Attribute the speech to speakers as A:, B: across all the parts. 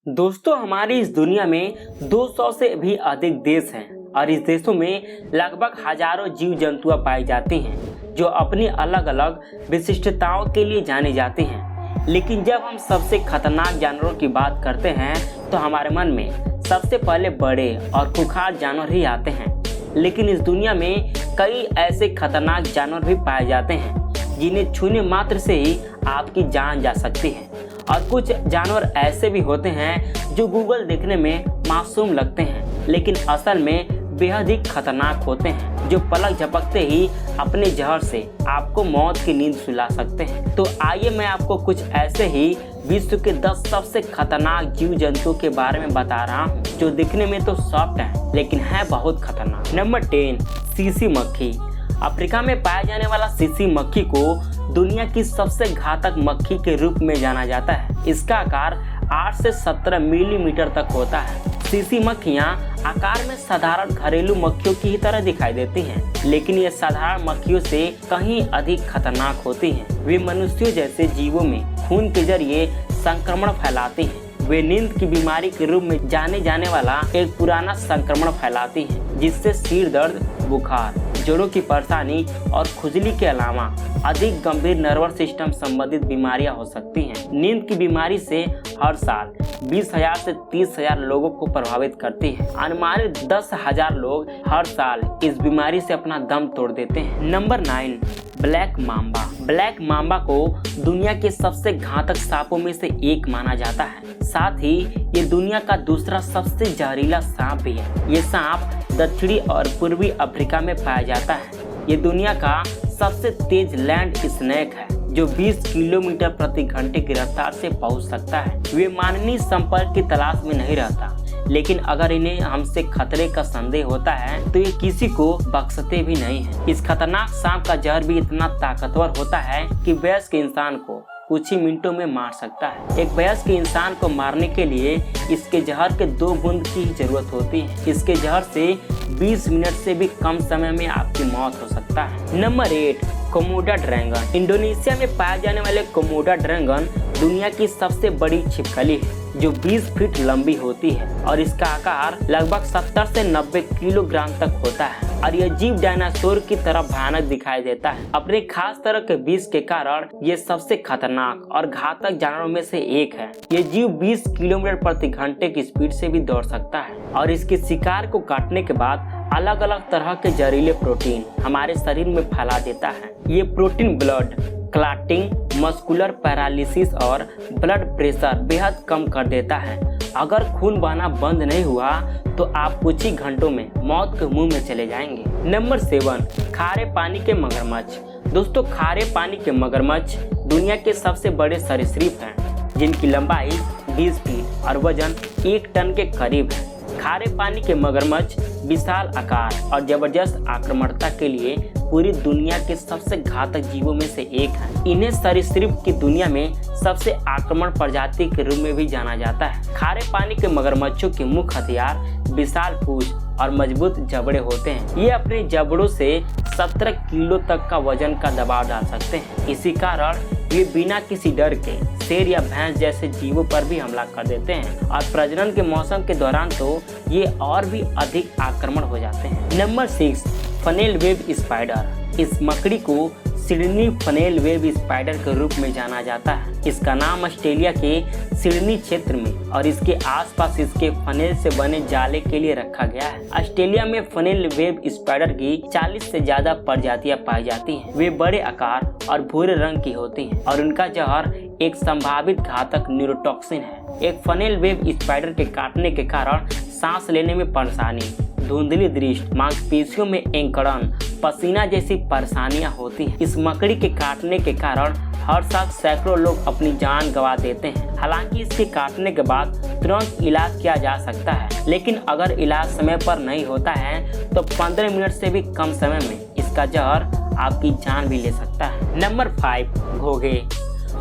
A: दोस्तों, हमारी इस दुनिया में 200 से भी अधिक देश हैं और इस देशों में लगभग हजारों जीव जंतुएं पाई जाती हैं जो अपनी अलग अलग विशिष्टताओं के लिए जाने जाते हैं। लेकिन जब हम सबसे खतरनाक जानवरों की बात करते हैं तो हमारे मन में सबसे पहले बड़े और खूंखार जानवर ही आते हैं। लेकिन इस दुनिया में कई ऐसे खतरनाक जानवर भी पाए जाते हैं जिन्हें छूने मात्र से ही आपकी जान जा सकती है। और कुछ जानवर ऐसे भी होते हैं जो गूगल देखने में मासूम लगते हैं लेकिन असल में बेहद ही खतरनाक होते हैं, जो पलक झपकते ही अपने जहर से आपको मौत की नींद सुला सकते हैं। तो आइए मैं आपको कुछ ऐसे ही विश्व के 10 सबसे खतरनाक जीव जंतुओं के बारे में बता रहा हूँ जो दिखने में तो सॉफ्ट है लेकिन है बहुत खतरनाक। नंबर 10, सीसी मक्खी। अफ्रीका में पाया जाने वाला सीसी मक्खी को दुनिया की सबसे घातक मक्खी के रूप में जाना जाता है। इसका आकार 8 से 17 मिलीमीटर तक होता है। सीसी मक्खियाँ आकार में साधारण घरेलू मक्खियों की ही तरह दिखाई देती हैं, लेकिन ये साधारण मक्खियों से कहीं अधिक खतरनाक होती हैं। वे मनुष्यों जैसे जीवों में खून के जरिए संक्रमण फैलाती हैं। वे नींद की बीमारी के रूप में जाने जाने वाला एक पुराना संक्रमण फैलाती हैं, जिससे सिर दर्द, बुखार, जोड़ों की परेशानी और खुजली के अलावा अधिक गंभीर नर्वस सिस्टम संबंधित बीमारियां हो सकती हैं। नींद की बीमारी से हर साल 20,000 से 30,000 लोगों को प्रभावित करती है। अनुमानित 10,000 लोग हर साल इस बीमारी से अपना दम तोड़ देते हैं। Number 9, black Mamba. Black Mamba को दुनिया के सबसे घातक सांपों में से एक माना जाता है। साथ ही ये दुनिया का दूसरा सबसे जहरीला सांप भी है। ये सांप दक्षिणी और पूर्वी अफ्रीका में पाया जाता है। ये दुनिया का सबसे तेज लैंड स्नेक है जो 20 किलोमीटर प्रति घंटे की रफ्तार से पहुंच सकता है। वे मानवीय संपर्क की तलाश में नहीं रहता, लेकिन अगर इन्हें हमसे खतरे का संदेह होता है तो ये किसी को बख्शते भी नहीं है। इस खतरनाक सांप का जहर भी इतना ताकतवर होता है कि वयस्क इंसान को कुछ ही मिनटों में मार सकता है। एक वयस्क इंसान को मारने के लिए इसके जहर के 2 बूंद की जरूरत होती है। इसके जहर से 20 मिनट से भी कम समय में आपकी मौत हो सकता है। Number 8, Komodo dragon. इंडोनेशिया में पाए जाने वाले कोमोडो ड्रैगन दुनिया की सबसे बड़ी छिपकली है जो 20 फीट लंबी होती है और इसका आकार लगभग 70 से 90 किलोग्राम तक होता है और यह जीव डायनासोर की तरह भयानक दिखाई देता है। अपने खास तरह के विष के कारण ये सबसे खतरनाक और घातक जानवरों में से एक है। ये जीव 20 किलोमीटर प्रति घंटे की स्पीड से भी दौड़ सकता है और इसके शिकार को काटने के बाद अलग अलग तरह के जहरीले प्रोटीन हमारे शरीर में फैला देता है। ये protein blood clotting, muscular paralysis और ब्लड प्रेशर बेहद कम कर देता है। अगर खून बहना बंद नहीं हुआ तो आप कुछ ही घंटों में मौत के मुंह में चले जाएंगे। नंबर 7, खारे पानी के मगरमच्छ। दोस्तों, खारे पानी के मगरमच्छ दुनिया के सबसे बड़े सरीसृप हैं जिनकी लंबाई 20 फीट और वजन 1 टन के करीब है। खारे पानी के मगरमच्छ विशाल आकार और जबरदस्त आक्रामकता के लिए पूरी दुनिया के सबसे घातक जीवों में से एक है। इन्हें सरीसृप की दुनिया में सबसे आक्रामक प्रजाति के रूप में भी जाना जाता है। खारे पानी के मगरमच्छों के मुख्य हथियार विशाल पूंछ और मजबूत जबड़े होते हैं। ये अपने जबड़ों से 17 किलो तक का वजन का दबाव डाल सकते हैं। इसी कारण ये बिना किसी डर के शेर या भैंस जैसे जीवों पर भी हमला कर देते हैं और प्रजनन के मौसम के दौरान तो ये और भी अधिक आक्रामक हो जाते हैं। Number 6, funnel web spider. इस मकड़ी को सिडनी फनेल वेब स्पाइडर के रूप में जाना जाता है। इसका नाम ऑस्ट्रेलिया के सिडनी क्षेत्र में और इसके आसपास इसके फनेल से बने जाले के लिए रखा गया है। ऑस्ट्रेलिया में फनेल वेब स्पाइडर की 40 से ज्यादा प्रजातियां पाई जाती हैं। वे बड़े आकार और भूरे रंग की होती हैं और उनका जहर एक संभावित घातक न्यूरोटॉक्सिन है। एक फनेल वेब स्पाइडर के काटने के कारण सांस लेने में परेशानी, धुंधली दृष्टि, मांसपेशियों में एंकड़न, पसीना जैसी परेशानियां होती हैं। इस मकड़ी के काटने के कारण हर साल सैकड़ों लोग अपनी जान गंवा देते हैं। हालांकि इसके काटने के बाद तुरंत इलाज किया जा सकता है, लेकिन अगर इलाज समय पर नहीं होता है तो 15 मिनट से भी कम समय में इसका जहर आपकी जान भी ले सकता है। नंबर 5, घोंघे।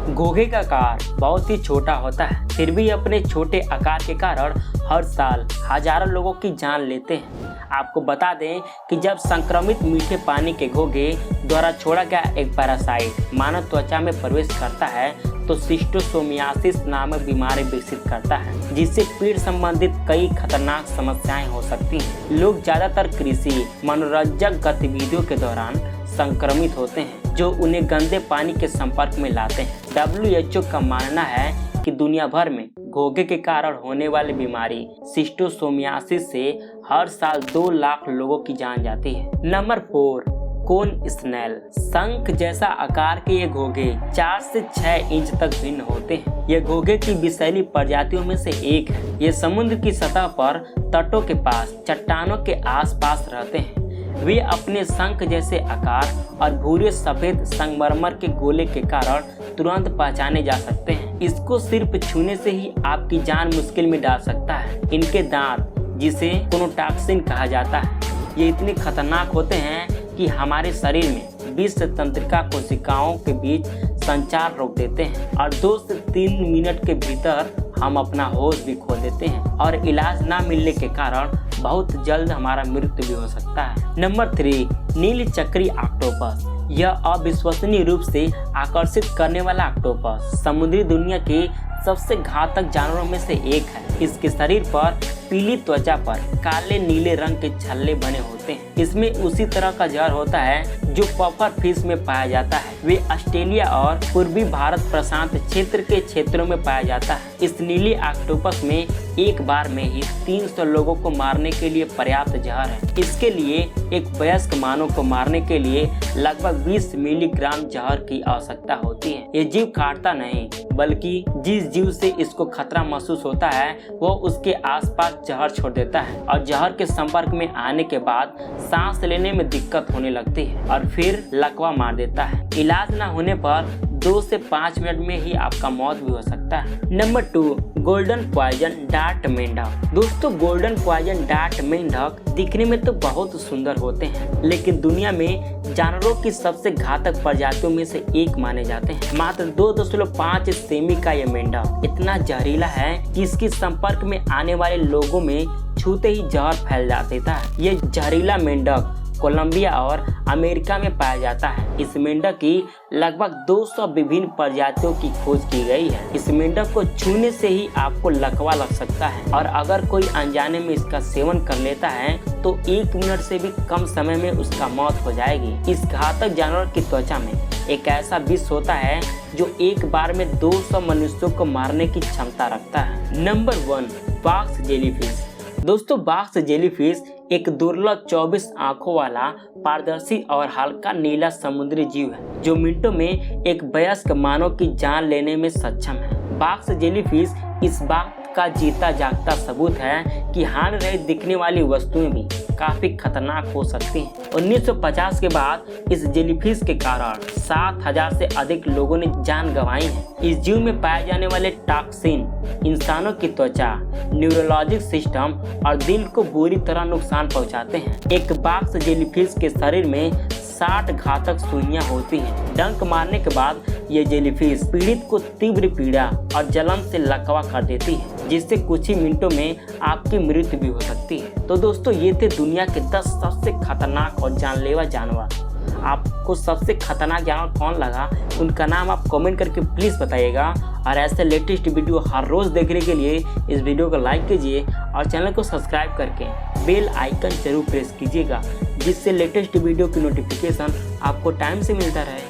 A: घोंघे का आकार बहुत ही छोटा होता है, फिर भी अपने छोटे आकार के कारण हर साल हजारों लोगों की जान लेते हैं। आपको बता दें कि जब संक्रमित मीठे पानी के घोंघे द्वारा छोड़ा गया एक पैरासाइट मानव त्वचा में प्रवेश करता है तो शिस्टोसोमियासिस नामक बीमारी विकसित करता है, जिससे पेट संबंधित कई खतरनाक समस्याएं हो सकती हैं। लोग ज्यादातर कृषि मनोरंजक गतिविधियों के दौरान संक्रमित होते हैं, जो उन्हें गंदे पानी के संपर्क में लाते हैं। WHO का मानना है कि दुनिया भर में घोंघे के कारण होने वाली बीमारी शिस्टोसोमियासिस से हर साल 2 लाख लोगों की जान जाती है। नंबर 4, कोन स्नेल। शंख जैसा आकार के ये घोंघे 4 से 6 इंच तक भिन्न होते हैं। ये घोंघे की विषैली प्रजातियों में से एक है। ये समुद्र की सतह पर तटों के पास चट्टानों के आसपास रहते हैं। वे अपने शंख जैसे आकार और भूरे सफेद संगमरमर के गोले के कारण तुरंत पहचाने जा सकते हैं। इसको सिर्फ छूने से ही आपकी जान मुश्किल में डाल सकता है। इनके दांत, जिसे कोनोटॉक्सिन कहा जाता है, ये इतने खतरनाक होते हैं कि हमारे शरीर में विष तंत्रिका कोशिकाओं के बीच संचार रोक देते हैं और 2 से 3 मिनट के भीतर हम अपना होश भी खो देते हैं और इलाज ना मिलने के कारण बहुत जल्द हमारा मृत्यु भी हो सकता है। नंबर 3, नील चक्री ऑक्टोपस। यह अविश्वसनीय रूप से आकर्षित करने वाला ऑक्टोपस समुद्री दुनिया के सबसे घातक जानवरों में से एक है। इसके शरीर पर पीली त्वचा पर काले नीले रंग के छल्ले बने होते हैं। इसमें उसी तरह का जहर होता है जो पफर फिश में पाया जाता है। वे ऑस्ट्रेलिया और पूर्वी भारत प्रशांत क्षेत्र के क्षेत्रों में पाया जाता है। इस नीले ऑक्टोपस में एक बार में ही 300 लोगों को मारने के लिए पर्याप्त जहर है। इसके लिए एक वयस्क मानव को मारने के लिए लगभग 20 मिलीग्राम जहर की आवश्यकता होती है। ये जीव काटता नहीं, बल्कि जिस जीव से इसको खतरा महसूस होता है वो उसके आसपास जहर छोड़ देता है और जहर के संपर्क में आने के बाद सांस लेने में दिक्कत होने लगती है और फिर लकवा मार देता है। इलाज न होने पर 2 से 5 मिनट में ही आपका मौत भी हो सकता है। नंबर 2, गोल्डन पॉइजन डार्ट मेंढक। दोस्तों, गोल्डन पॉइजन डार्ट मेंढक दिखने में तो बहुत सुंदर होते हैं, लेकिन दुनिया में जानवरों की सबसे घातक प्रजातियों में से एक माने जाते हैं। मात्र 2.5 सेमी का यह मेंढक इतना जहरीला है कि इसके संपर्क में आने वाले लोगों में छूते ही जहर फैल देता है। ये जहरीला मेंढक कोलंबिया और अमेरिका में पाया जाता है। इस मेंढक की लगभग 200 विभिन्न प्रजातियों की खोज की गई है। इस मेंढक को छूने से ही आपको लकवा लग सकता है और अगर कोई अनजाने में इसका सेवन कर लेता है तो 1 मिनट से भी कम समय में उसका मौत हो जाएगी। इस घातक जानवर की त्वचा में एक ऐसा विष होता है जो एक बार में 200 मनुष्यों को मारने की क्षमता रखता है। Number 1, box jellyfish. दोस्तों, बॉक्स जेलीफिश एक दुर्लभ 24 आंखों वाला पारदर्शी और हल्का नीला समुद्री जीव है जो मिनटों में एक वयस्क मानव की जान लेने में सक्षम है। बॉक्स जेलीफिश इस बात का जीता जागता सबूत है कि हानि रहित दिखने वाली वस्तुएं भी काफी खतरनाक हो सकती हैं। 1950 के बाद इस जेलीफिश के कारण 7000 से अधिक लोगों ने जान गंवाई है। इस जीव में पाए जाने वाले टॉक्सिन इंसानों की त्वचा, न्यूरोलॉजिक सिस्टम और दिल को बुरी तरह नुकसान पहुंचाते हैं। एक बॉक्स जेलीफिश के शरीर में 60 घातक सुइयां होती हैं। डंक मारने के बाद ये जेलीफिश पीड़ित को तीव्र पीड़ा और जलन से लकवा कर देती है, जिससे कुछ ही मिनटों में आपकी मृत्यु भी हो सकती है। तो दोस्तों, ये थे दुनिया के 10 सबसे खतरनाक और जानलेवा जानवर। आपको सबसे खतरनाक जानवर कौन लगा, उनका नाम आप कमेंट करके प्लीज़ बताइएगा। और ऐसे लेटेस्ट वीडियो हर रोज़ देखने के लिए इस वीडियो को लाइक कीजिए और चैनल को सब्सक्राइब करके बेल आइकन जरूर प्रेस कीजिएगा, जिससे लेटेस्ट वीडियो की नोटिफिकेशन आपको टाइम से मिलता रहे।